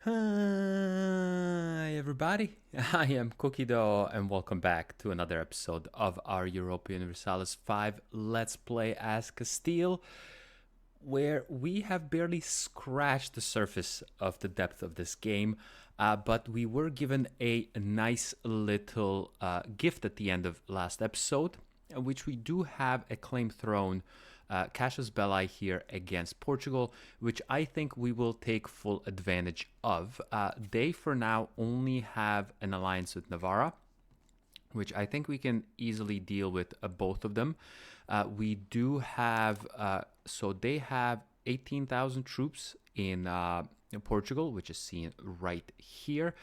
Hi everybody, I am Cookie Dough and welcome back to another episode of our Europa Universalis V Let's Play as Castile, where we have barely scratched the surface of the depth of this game, but we were given a nice little gift at the end of last episode, which we do have a claim throne Cassius Belli here against Portugal, which I think we will take full advantage of. They, for now, only have an alliance with Navarra, which I think we can easily deal with both of them. We do have, so they have 18,000 troops in Portugal, which is seen right here,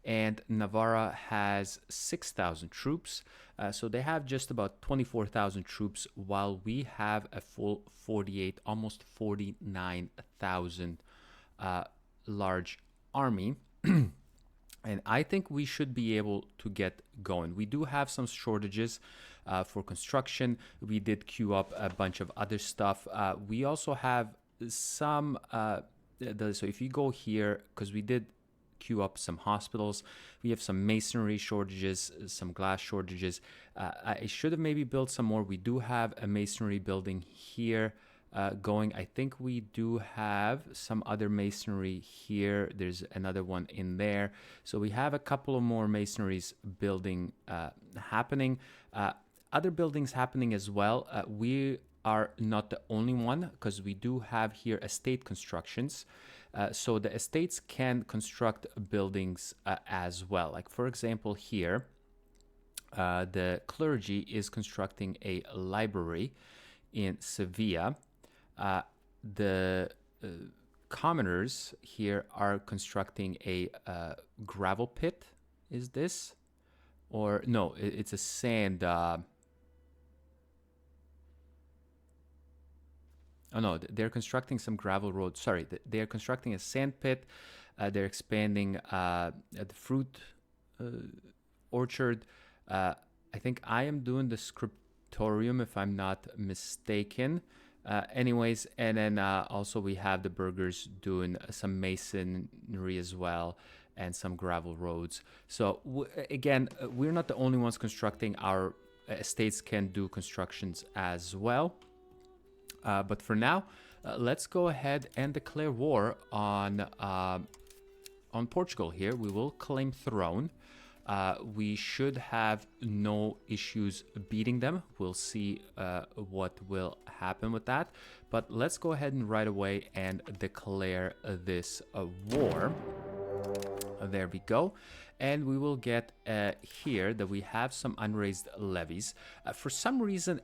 and Navarra has 6,000 troops. So they have just about 24,000 troops, while we have a full 48, almost 49,000 large army. And I think we should be able to get going. We do have some shortages for construction. We did queue up a bunch of other stuff. We also have some, so if you go here, because we did queue up some hospitals, we have some masonry shortages, some glass shortages. I should have maybe built some more. We do have a masonry building here going. I think we do have some other masonry here. There's another one in there. So we have a couple of more masonries building happening. Other buildings happening as well. We are not the only one, because we do have here estate constructions. So the estates can construct buildings as well. Like, for example, here, the clergy is constructing a library in Sevilla. The commoners here are constructing a gravel pit. Is this? Or no, it's a sand. Oh no, they're constructing some gravel road. Sorry, they're constructing a sand pit. They're expanding the fruit orchard. I think I am doing the scriptorium, if I'm not mistaken. Anyways, and then also we have the burghers doing some masonry as well, and some gravel roads. So again, we're not the only ones constructing. Our estates can do constructions as well. But for now, let's go ahead and declare war on Portugal here. We will claim throne. We should have no issues beating them. We'll see what will happen with that. But let's go ahead and right away and declare this war. There we go. And we will get here that we have some unraised levies. For some reason,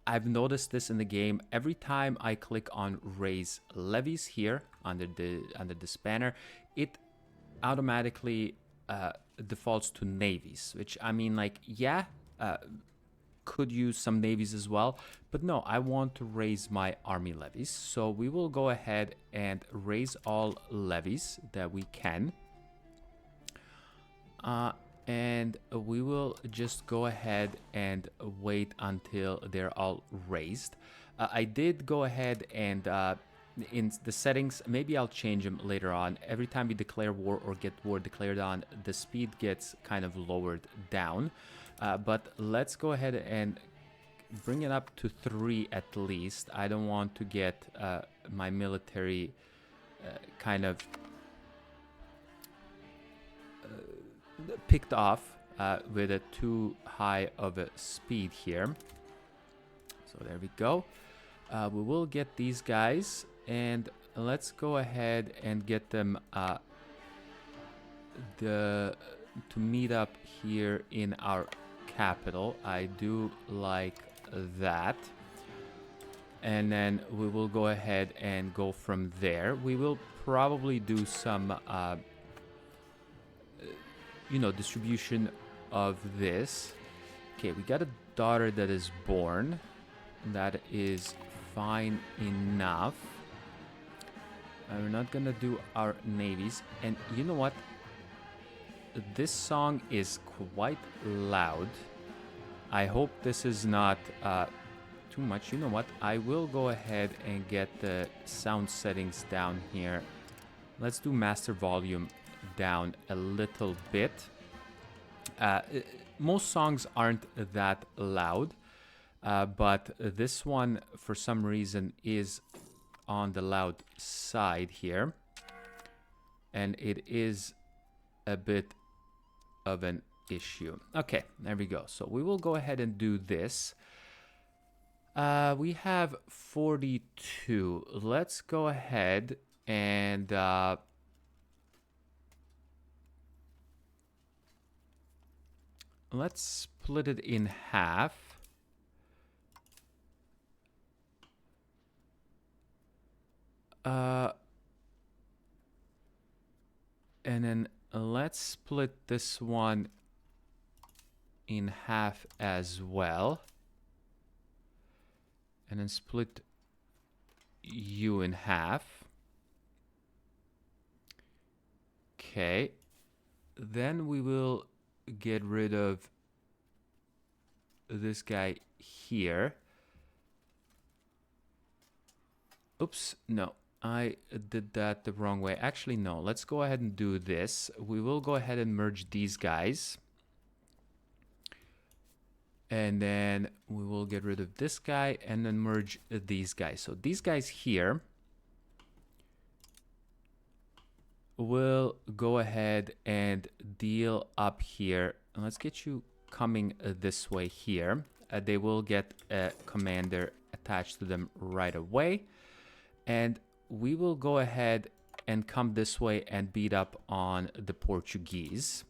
I've noticed this in the game. Every time I click on raise levies here under this banner, it automatically defaults to navies, which, I mean, like, yeah, could use some navies as well, but no, I want to raise my army levies. So we will go ahead and raise all levies that we can. And we will just go ahead and wait until they're all raised. I did go ahead and in the settings, maybe I'll change them later on. Every time we declare war or get war declared on, the speed gets kind of lowered down. But let's go ahead and bring it up to 3 at least. I don't want to get my military kind of picked off with a too high of a speed here. So there we go. We will get these guys, and let's go ahead and get them to meet up here in our capital. I do like that. And then we will go ahead and go from there. We will probably do some distribution of this. Okay, we got a daughter that is born. That is fine enough. We're not gonna do our navies. And you know what? This song is quite loud. I hope this is not too much. You know what? I will go ahead and get the sound settings down here Let's do master volume down a little bit. Most songs aren't that loud, but this one, for some reason, is on the loud side here. And it is a bit of an issue. Okay, there we go. So we will go ahead and do this. We have 42. Let's go ahead and let's split it in half. And then let's split this one in half as well. And then split you in half. Okay. Then we will get rid of this guy here. Oops, no. I did that the wrong way. Actually, no. Let's go ahead and do this. We will go ahead and merge these guys. And then we will get rid of this guy and then merge these guys. So these guys here will go ahead and deal up here. And let's get you coming this way here. They will get a commander attached to them right away. And we will go ahead and come this way and beat up on the Portuguese.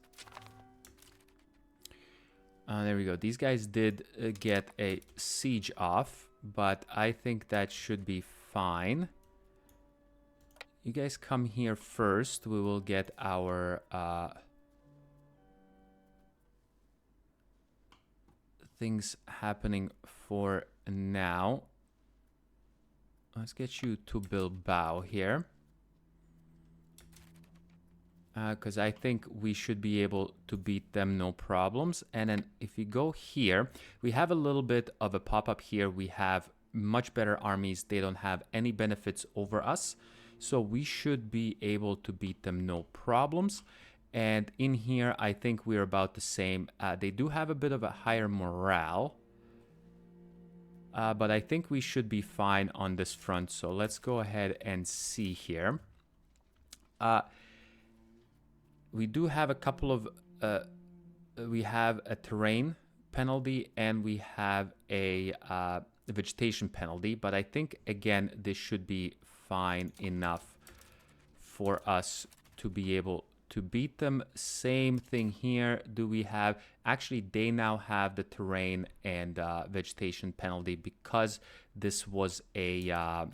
There we go. These guys did get a siege off, but I think that should be fine. You guys come here first. We will get our things happening for now. Let's get you to Bilbao here. Because I think we should be able to beat them no problems. And then if we go here, we have a little bit of a pop-up here. We have much better armies. They don't have any benefits over us. So we should be able to beat them no problems. And in here, I think we're about the same. They do have a bit of a higher morale. But I think we should be fine on this front. So let's go ahead and see here. We do have a couple of, we have a terrain penalty and we have a vegetation penalty, but I think, again, this should be fine enough for us to be able to beat them. Same thing here. Do we have, actually, they now have the terrain and vegetation penalty because this was a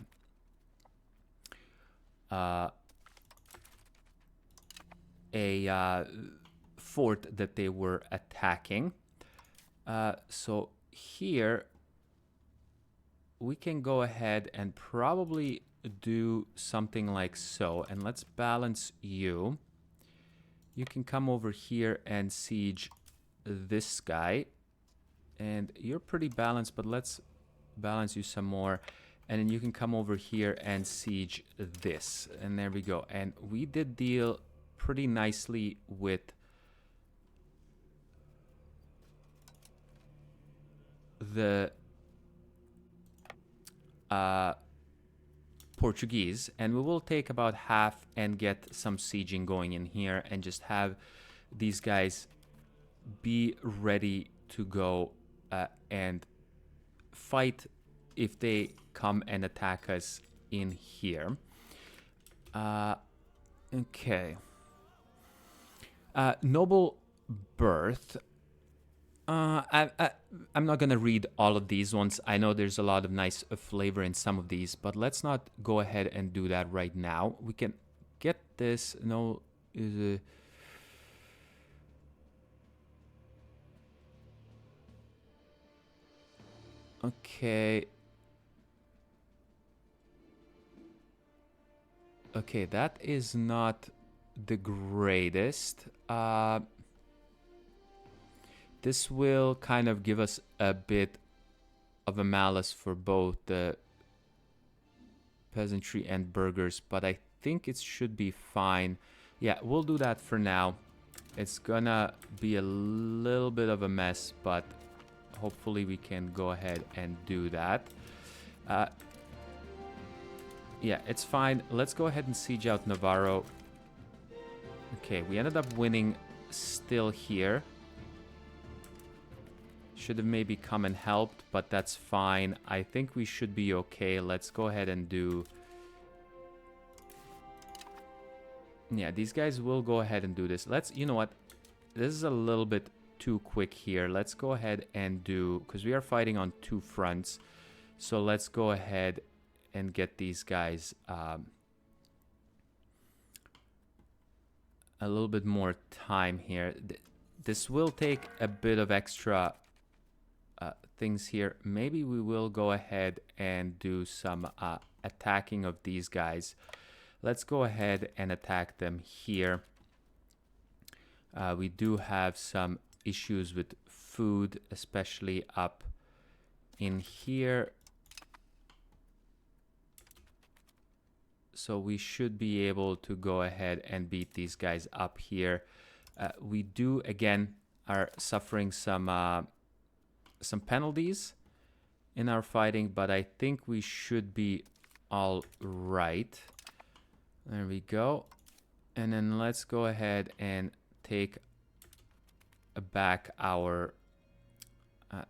fort that they were attacking. So here we can go ahead and probably do something like so. And let's balance you. You can come over here and siege this guy. And you're pretty balanced, but let's balance you some more. And then you can come over here and siege this. And there we go. And we did deal pretty nicely with the Portuguese, and we will take about half and get some sieging going in here and just have these guys be ready to go and fight if they come and attack us in here. Okay. Noble birth. I'm not going to read all of these ones. I know there's a lot of nice flavor in some of these, but let's not go ahead and do that right now. We can get this. No, is okay. Okay, that is not the greatest. This will kind of give us a bit of a malice for both the peasantry and burghers, but I think it should be fine. Yeah, we'll do that for now. It's gonna be a little bit of a mess, but hopefully we can go ahead and do that. Yeah, it's fine. Let's go ahead and siege out Navarro. Okay, we ended up winning still here. Should have maybe come and helped, but that's fine. I think we should be okay. Let's go ahead and do... Yeah, these guys will go ahead and do this. Let's... You know what? This is a little bit too quick here. Let's go ahead and do... Because we are fighting on two fronts. So let's go ahead and get these guys a little bit more time here. This will take a bit of extra things here. Maybe we will go ahead and do some attacking of these guys. Let's go ahead and attack them here. We do have some issues with food, especially up in here. So we should be able to go ahead and beat these guys up here. We do, again, are suffering some penalties in our fighting, but I think we should be all right. There we go. And then let's go ahead and take back our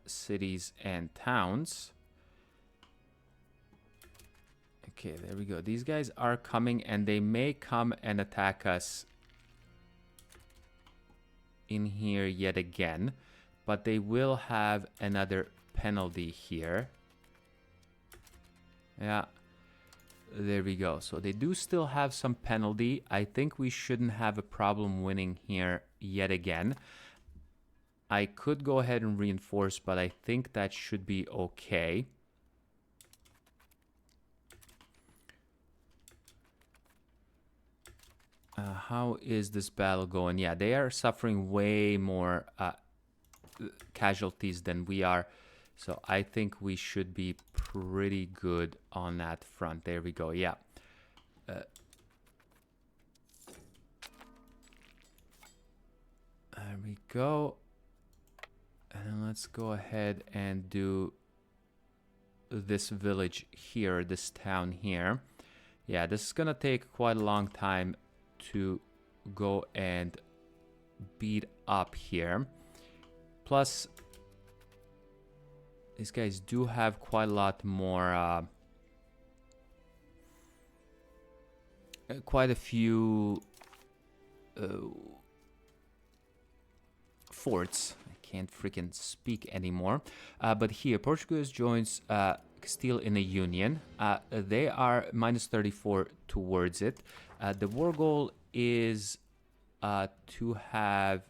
cities and towns. Okay, there we go. These guys are coming, and they may come and attack us in here yet again, but they will have another penalty here. Yeah, there we go. So they do still have some penalty. I think we shouldn't have a problem winning here yet again. I could go ahead and reinforce, but I think that should be okay. How is this battle going? Yeah, they are suffering way more casualties than we are. So I think we should be pretty good on that front. There we go. Yeah. There we go. And let's go ahead and do this village here, this town here. Yeah, this is gonna take quite a long time to go and beat up here. Plus, these guys do have quite a lot more, quite a few forts. I can't freaking speak anymore. But here, Portugal joins Castile in a union. They are minus 34 towards it. The war goal is to have...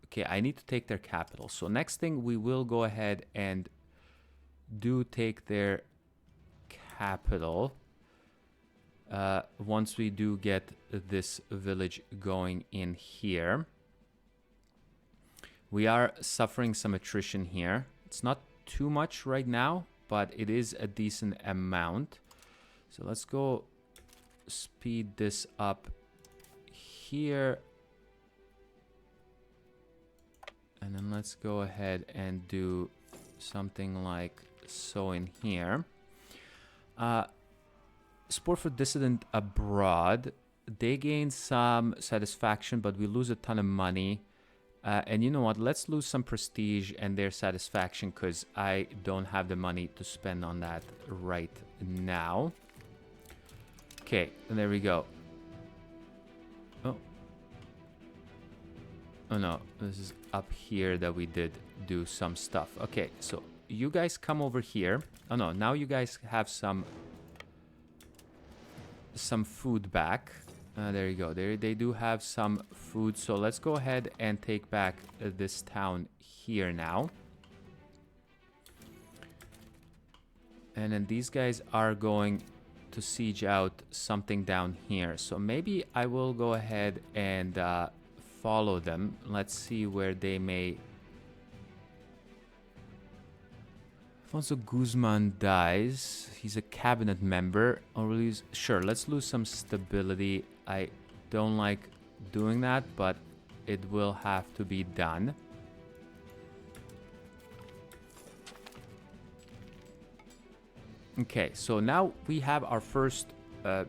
Okay, I need to take their capital. So next thing, we will go ahead and do take their capital. Once we do get this village going in here. We are suffering some attrition here. It's not too much right now, but it is a decent amount. So let's go speed this up here. And then let's go ahead and do something like so in here. Support for dissident abroad. They gain some satisfaction, but we lose a ton of money. And you know what? Let's lose some prestige and their satisfaction, because I don't have the money to spend on that right now. Okay, and there we go. Oh no, this is up here that we did do some stuff. Okay, so you guys come over here. Oh no, now you guys have some food back. There you go. They do have some food. So let's go ahead and take back this town here now. And then these guys are going to siege out something down here. So maybe I will go ahead and follow them. Let's see where they may Alfonso Guzman dies. He's a cabinet member. Sure, let's lose some stability. I don't like doing that, but it will have to be done. Okay, so now we have our first... we'll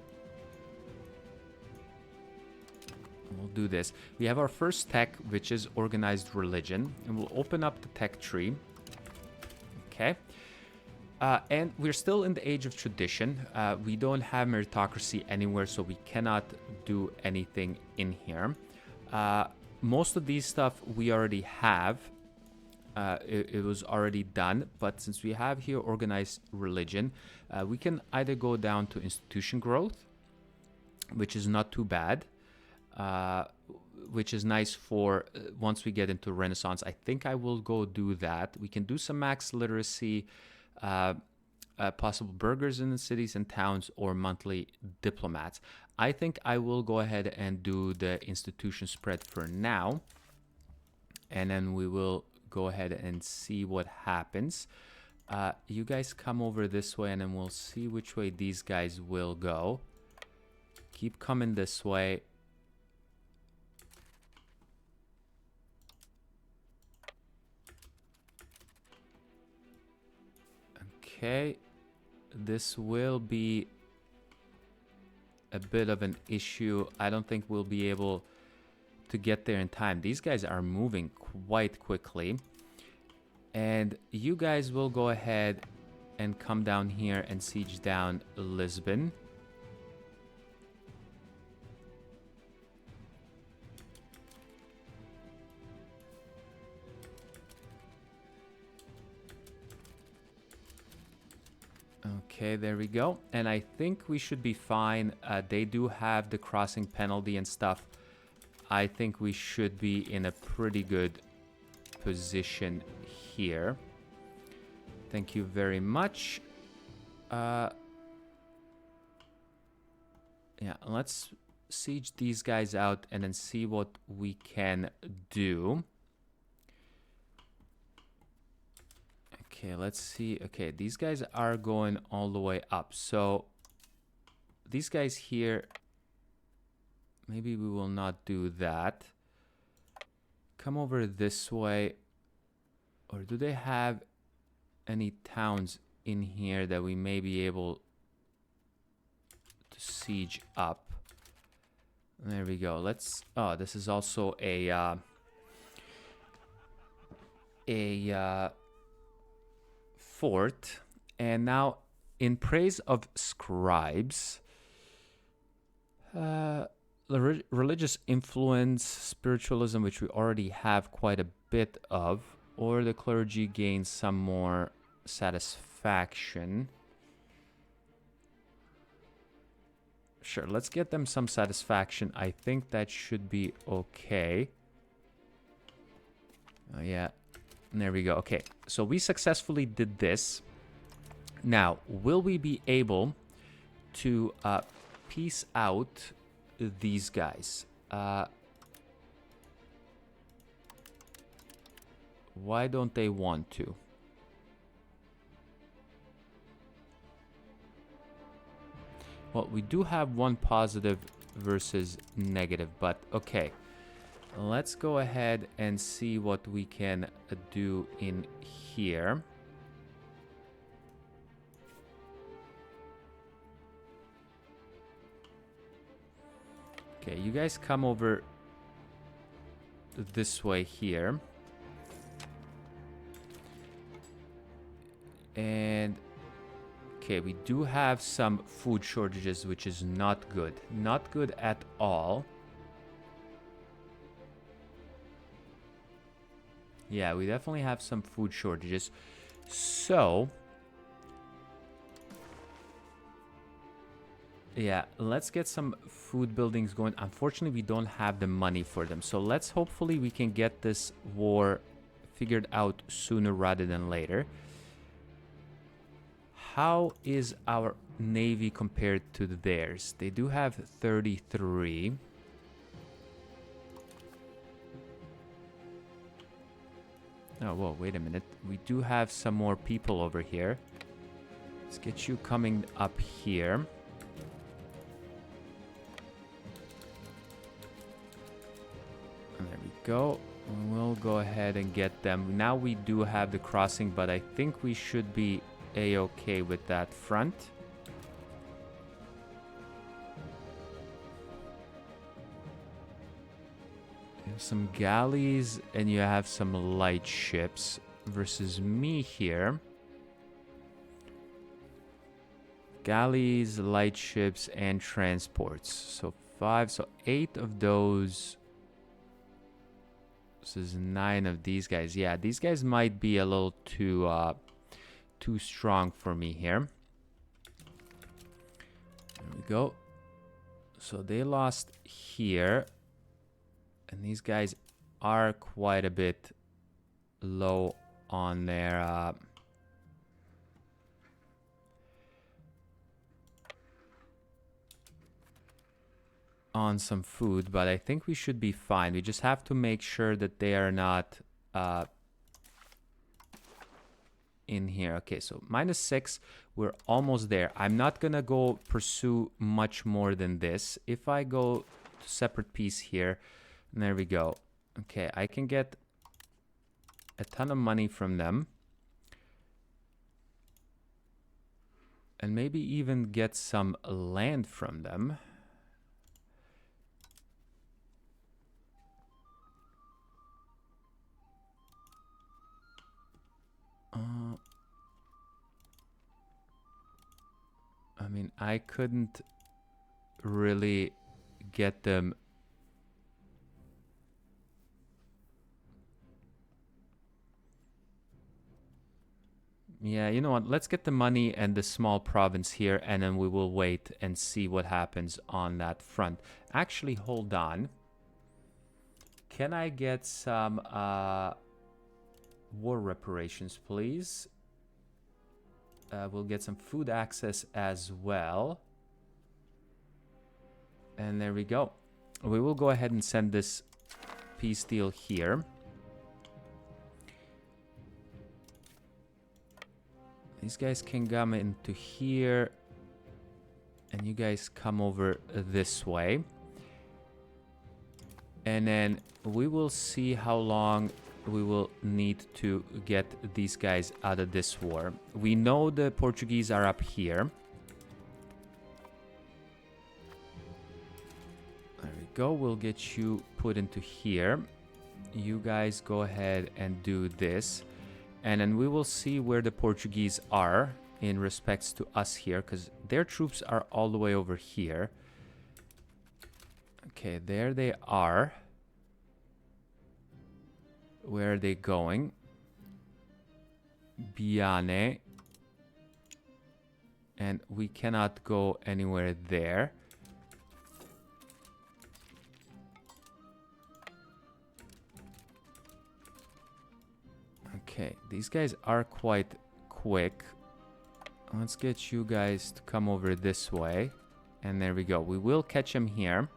do this. We have our first tech, which is organized religion. And we'll open up the tech tree. Okay. And we're still in the age of tradition. We don't have meritocracy anywhere, so we cannot do anything in here. Most of these stuff we already have. It was already done, but since we have here organized religion, we can either go down to institution growth, which is not too bad, which is nice for once we get into Renaissance. I think I will go do that. We can do some max literacy, possible burghers in the cities and towns, or monthly diplomats. I think I will go ahead and do the institution spread for now, and then we will go ahead and see what happens. You guys come over this way, and then we'll see which way these guys will go. Keep coming this way. Okay, this will be a bit of an issue. I don't think we'll be able to get there in time. These guys are moving quite quickly. And you guys will go ahead and come down here and siege down Lisbon. Okay, there we go. And I think we should be fine. They do have the crossing penalty and stuff. I think we should be in a pretty good position here. Thank you very much. Yeah, let's siege these guys out and then see what we can do. Okay, let's see. Okay, these guys are going all the way up. So these guys here, maybe we will not do that. Come over this way. Or do they have any towns in here that we may be able to siege up? There we go. Let's... Oh, this is also a fort. And now, in praise of scribes, religious influence, spiritualism, which we already have quite a bit of, or the clergy gains some more satisfaction. Sure, let's get them some satisfaction. I think that should be okay. Oh, yeah. There we go. Okay, so we successfully did this. Now, will we be able to piece out these guys? Why don't they want to? Well, we do have one positive versus negative, but okay. Let's go ahead and see what we can do in here. Okay, you guys come over this way here. And okay, we do have some food shortages, which is not good. Not good at all. Yeah, we definitely have some food shortages. So, yeah, let's get some food buildings going. Unfortunately, we don't have the money for them. So let's hopefully we can get this war figured out sooner rather than later. How is our navy compared to theirs? They do have 33. Oh, whoa, wait a minute. We do have some more people over here. Let's get you coming up here. And there we go. We'll go ahead and get them. Now we do have the crossing, but I think we should be a-okay with that front. You have some galleys and you have some light ships versus me here. Galleys, light ships, and transports. So 5, so 8 of those. This is 9 of these guys. Yeah, these guys might be a little too strong for me here. There we go. So they lost here. And these guys are quite a bit low on their... on some food, but I think we should be fine. We just have to make sure that they are not in here. Okay, so -6, we're almost there. I'm not gonna go pursue much more than this. If I go to separate piece here, and there we go. Okay, I can get a ton of money from them. And maybe even get some land from them. I mean, I couldn't really get them. Yeah, you know what? Let's get the money and the small province here, and then we will wait and see what happens on that front. Actually, hold on. Can I get some war reparations, please? We'll get some food access as well. And there we go. We will go ahead and send this peace deal here. These guys can come into here. And you guys come over this way. And then we will see how long we will need to get these guys out of this war. We know the Portuguese are up here. There we go. We'll get you put into here. You guys go ahead and do this. And then we will see where the Portuguese are in respects to us here, because their troops are all the way over here. Okay, there they are. Where are they going? Biane. And we cannot go anywhere there. Okay, these guys are quite quick. Let's get you guys to come over this way. And there we go. We will catch him here.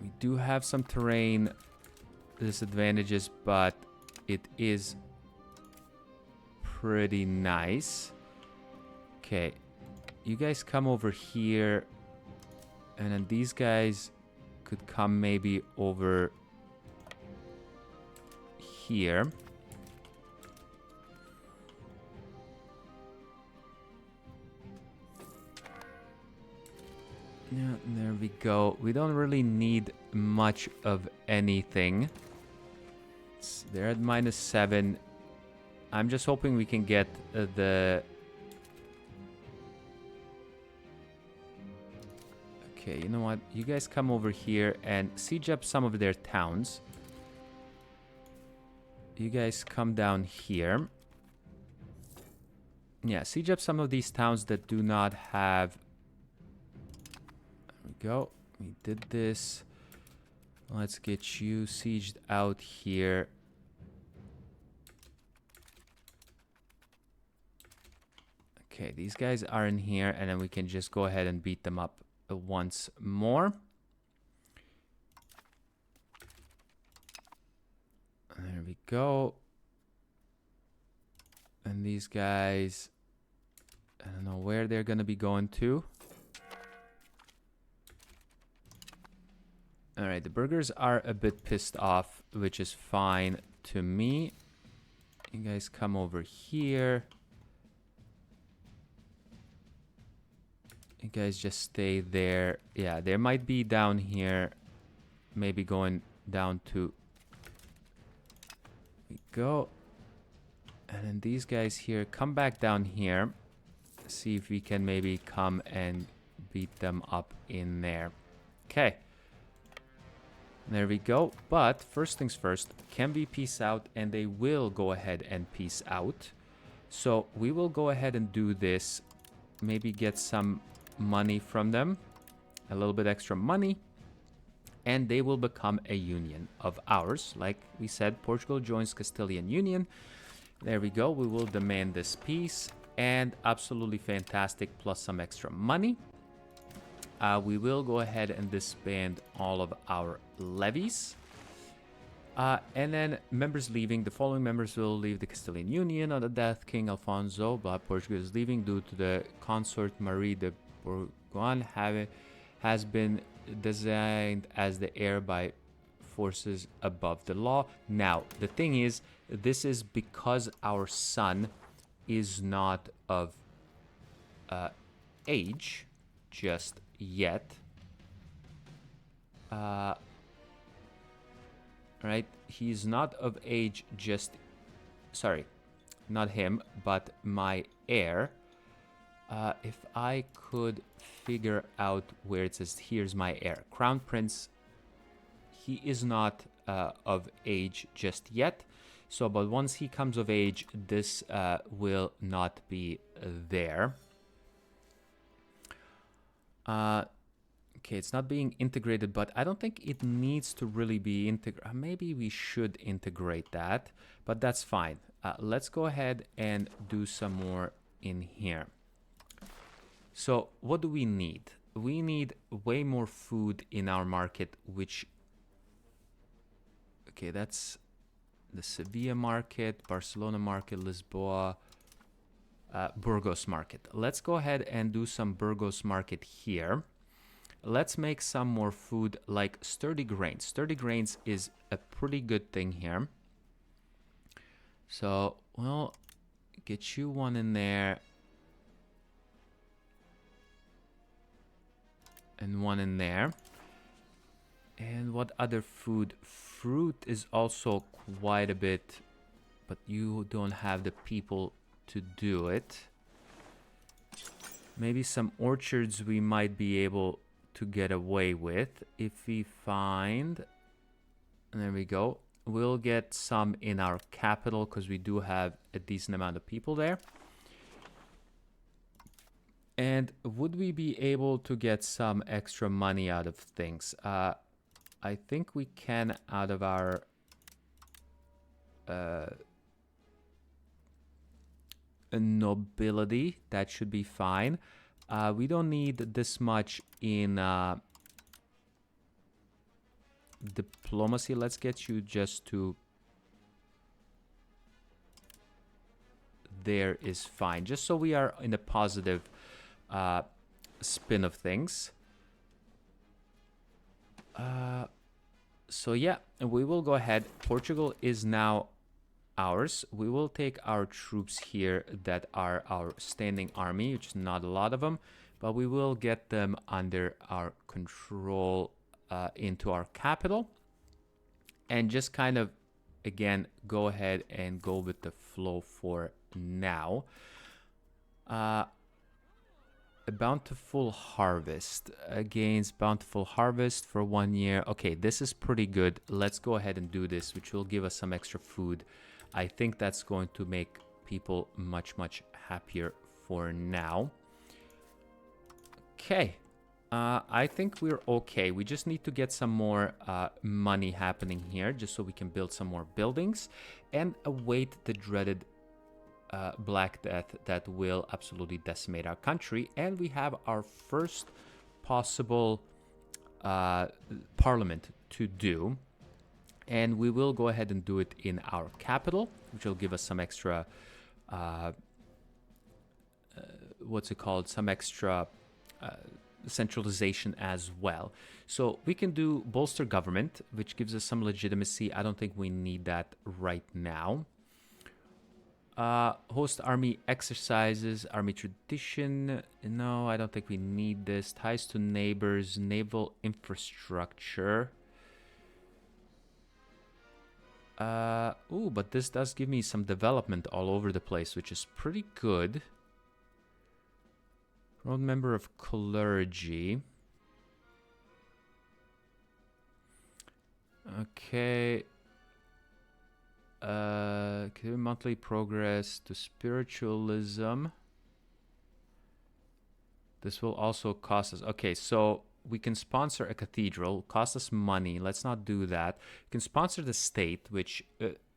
We do have some terrain disadvantages, but it is pretty nice. Okay, you guys come over here, and then these guys could come maybe over here. Yeah, there we go. We don't really need much of anything. They're at -7. I'm just hoping we can get the... Okay, you know what? You guys come over here and siege up some of their towns. You guys come down here. Yeah, siege up some of these towns that do not have... There we go. We did this. Let's get you sieged out here. Okay, these guys are in here, and then we can just go ahead and beat them up once more. we go. And these guys, I don't know where they're gonna be going to. All right, the burgers are a bit pissed off, which is fine to me. You guys come over here. You guys just stay there. Yeah, there might be down here. Maybe going down to... We go. And then these guys here, come back down here. See if we can maybe come and beat them up in there. Okay. There we go. But first things first, can we peace out? And they will go ahead and peace out. So we will go ahead and do this. Maybe get some money from them. A little bit extra money. And they will become a union of ours. Like we said, Portugal joins Castilian Union. There we go. We will demand this peace. And absolutely fantastic, plus some extra money. We will go ahead and disband all of our levies. And then members leaving. The following members will leave the Castilian Union on the death King Alfonso. But Portugal is leaving due to the consort Marie de Bourgogne has been designed as the heir by forces above the law. Now, the thing is, this is because our son is not of age just yet. Right? He's not of age just... Sorry, not him, but my heir. If I could figure out where it says, here's my heir. Crown Prince, he is not of age just yet. So, but once he comes of age, this will not be there. Okay, it's not being integrated, but I don't think it needs to really be integrated. Maybe we should integrate that, but that's fine. Let's go ahead and do some more in here. So what do we need? We need way more food in our market, which... Okay, that's the Sevilla market, Barcelona market, Lisboa, Burgos market. Let's go ahead and do some Burgos market here. Let's make some more food like sturdy grains. Sturdy grains is a pretty good thing here. So, well, get you one in there. And one in there. And what other food? Fruit is also quite a bit, but you don't have the people to do it. Maybe some orchards we might be able to get away with if we find... And there we go. We'll get some in our capital because we do have a decent amount of people there. And would we be able to get some extra money out of things? I think we can out of our nobility. That should be fine. We don't need this much in diplomacy. Let's get you just to... There is fine. Just so we are in a positive spin of things. So yeah, we will go ahead. Portugal is now ours. We will take our troops here that are our standing army, which is not a lot of them, but we will get them under our control into our capital. And just kind of, again, go ahead and go with the flow for now. A bountiful harvest. Against bountiful harvest for 1 year. Okay, this is pretty good. Let's go ahead and do this, which will give us some extra food. I think that's going to make people much, much happier for now. Okay. I think we're okay. We just need to get some more money happening here, just so we can build some more buildings and await the dreaded Black Death that will absolutely decimate our country. And we have our first possible parliament to do. And we will go ahead and do it in our capital, which will give us some extra, what's it called? Some extra centralization as well. So we can do bolster government, which gives us some legitimacy. I don't think we need that right now. Host army exercises, army tradition. No, I don't think we need this. Ties to neighbors, naval infrastructure. Ooh, but this does give me some development all over the place, which is pretty good. Promote member of clergy. Okay. Monthly progress to spiritualism. This will also cost us. Okay, so we can sponsor a cathedral, cost us money. Let's not do that. We can sponsor the state, which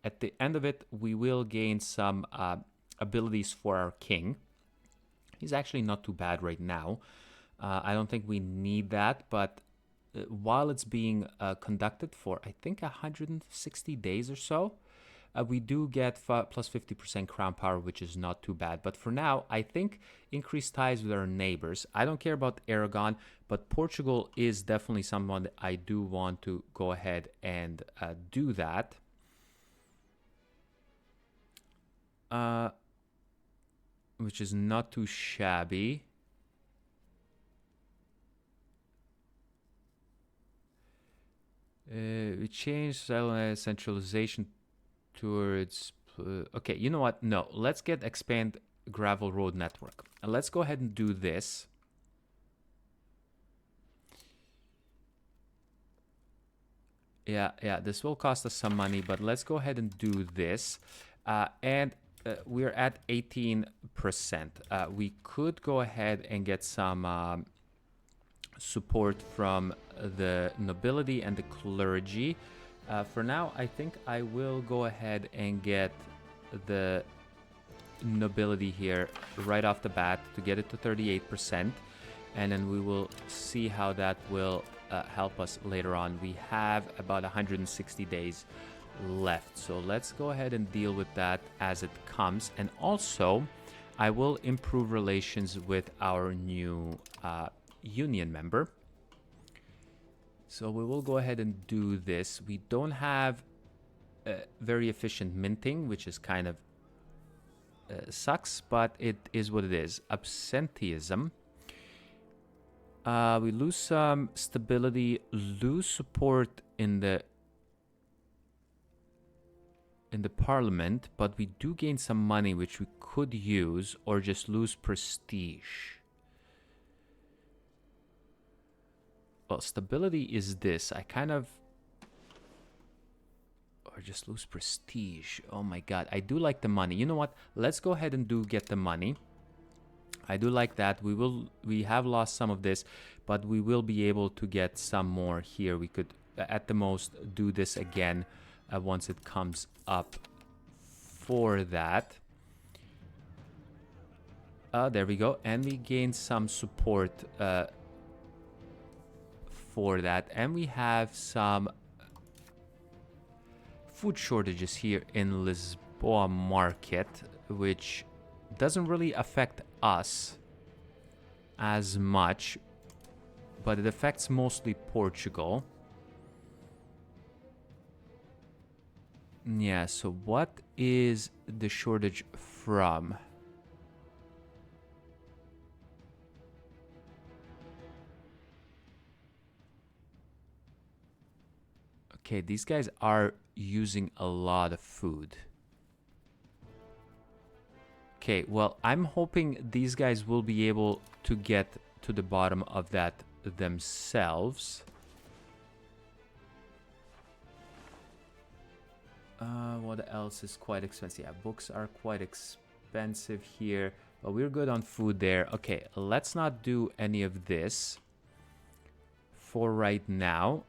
at the end of it, we will gain some abilities for our king. He's actually not too bad right now. I don't think we need that, but while it's being conducted for, I think, 160 days or so, we do get plus 50% crown power, which is not too bad. But for now, I think increased ties with our neighbors. I don't care about Aragon, but Portugal is definitely someone that I do want to go ahead and do that. Which is not too shabby. We changed centralization towards... okay, you know what? No, let's get expand gravel road network. And let's go ahead and do this. Yeah, this will cost us some money, but let's go ahead and do this. And we're at 18%. We could go ahead and get some support from the nobility and the clergy. For now, I think I will go ahead and get the nobility here right off the bat to get it to 38%. And then we will see how that will help us later on. We have about 160 days left. So let's go ahead and deal with that as it comes. And also, I will improve relations with our new union member. So we will go ahead and do this. We don't have very efficient minting, which is kind of sucks, but it is what it is. Absenteeism. We lose some stability, lose support in the parliament, but we do gain some money which we could use, or just lose prestige. Well, stability is this. I kind of... or just lose prestige. Oh my god, I do like the money. You know what? Let's go ahead and get the money. I do like that. We have lost some of this, but we will be able to get some more here. We could, at the most, do this again once it comes up for that. There we go. And we gain some support for that. And we have some food shortages here in Lisboa market, which doesn't really affect us as much, but it affects mostly Portugal. Yeah, so what is the shortage from? Okay, these guys are using a lot of food. Okay, well, I'm hoping these guys will be able to get to the bottom of that themselves. What else is quite expensive? Yeah, books are quite expensive here, but we're good on food there. Okay, let's not do any of this for right now.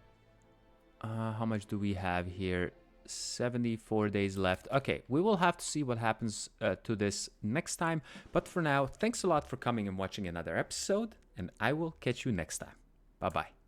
How much do we have here? 74 days left. Okay, we will have to see what happens to this next time. But for now, thanks a lot for coming and watching another episode, and I will catch you next time. Bye-bye.